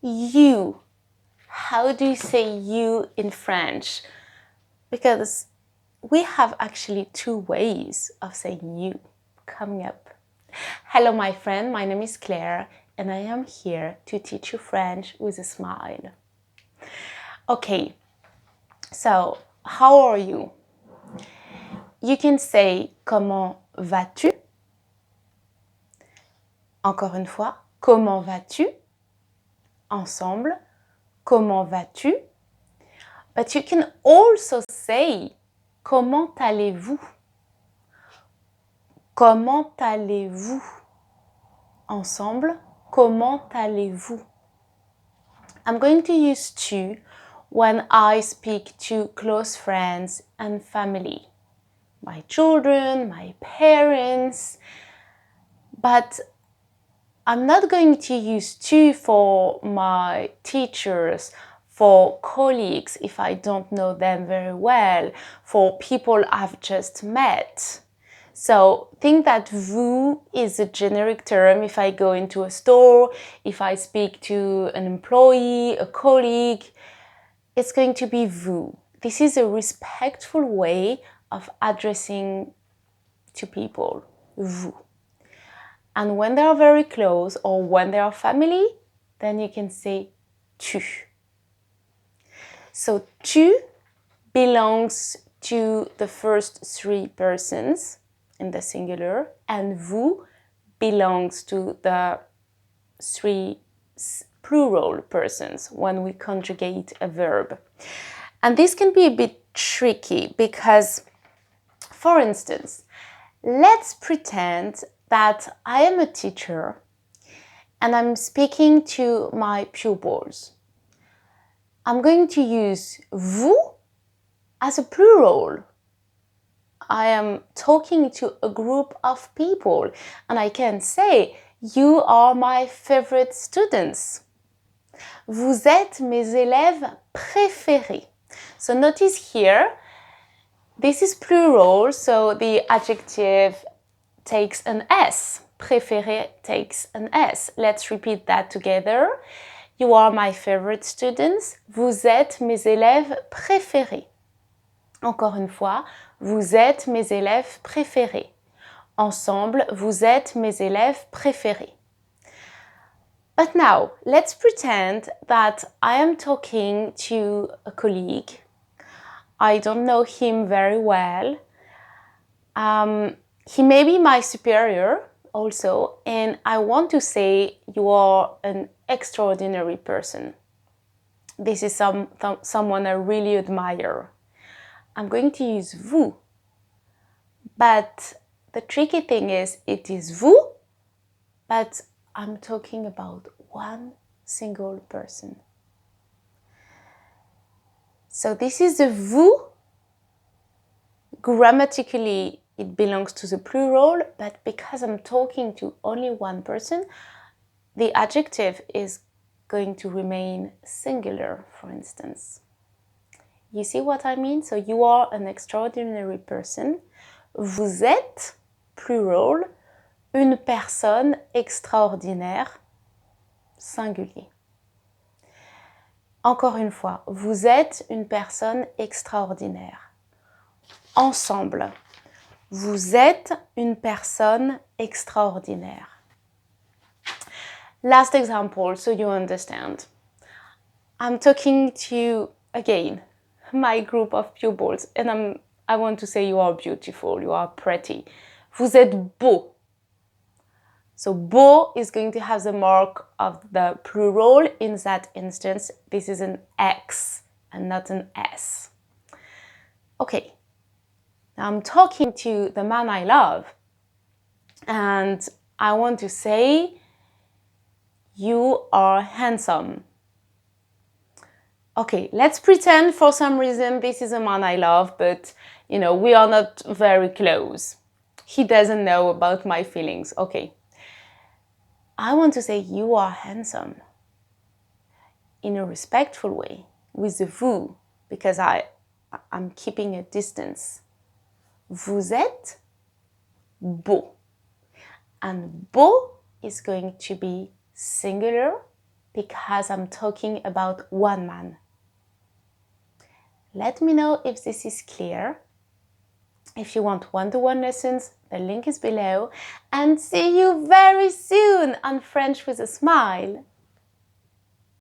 You. How do you say you in French? Because we have actually two ways of saying you coming up. Hello, my friend. My name is Claire, and I am here to teach you French with a smile. Okay, so how are you? You can say comment vas-tu? Encore une fois, comment vas-tu? Ensemble, comment vas-tu? But you can also say comment allez-vous? Comment allez-vous? Ensemble, comment allez-vous? I'm going to use tu when I speak to close friends and family. My children, my parents. But I'm not going to use tu for my teachers, for colleagues if I don't know them very well, for people I've just met. So think that vous is a generic term if I go into a store, if I speak to an employee, a colleague, it's going to be vous. This is a respectful way of addressing to people, vous. And when they are very close or when they are family, then you can say tu. So tu belongs to the first three persons in the singular, and vous belongs to the three plural persons when we conjugate a verb. And this can be a bit tricky because, for instance, let's pretend that I am a teacher and I'm speaking to my pupils. I'm going to use vous as a plural. I am talking to a group of people and I can say, you are my favorite students. Vous êtes mes élèves préférés. So notice here, this is plural, so the adjective takes an S. Préféré takes an S. Let's repeat that together. You are my favorite students. Vous êtes mes élèves préférés. Encore une fois, vous êtes mes élèves préférés. Ensemble, vous êtes mes élèves préférés. But now, let's pretend that I am talking to a colleague. I don't know him very well. He may be my superior also, and I want to say you are an extraordinary person. This is someone I really admire. I'm going to use vous. But the tricky thing is, it is vous, but I'm talking about one single person. So this is a vous. Grammatically, it belongs to the plural, but because I'm talking to only one person, the adjective is going to remain singular, for instance. You see what I mean? So you are an extraordinary person. Vous êtes, plural, une personne extraordinaire, singulier. Encore une fois, vous êtes une personne extraordinaire. Ensemble, vous êtes une personne extraordinaire. Last example, so you understand. I'm talking to, again, my group of pupils, and I want to say you are beautiful, you are pretty. Vous êtes beau. So beau is going to have the mark of the plural. In that instance, this is an X and not an S. Okay, now I'm talking to the man I love, and I want to say, you are handsome. Okay, let's pretend for some reason this is a man I love, but we are not very close. He doesn't know about my feelings. Okay. I want to say you are handsome in a respectful way with the vous, because I'm keeping a distance. Vous êtes beau. And beau is going to be singular because I'm talking about one man. Let me know if this is clear. If you want one-to-one lessons, the link is below. And see you very soon on French with a Smile.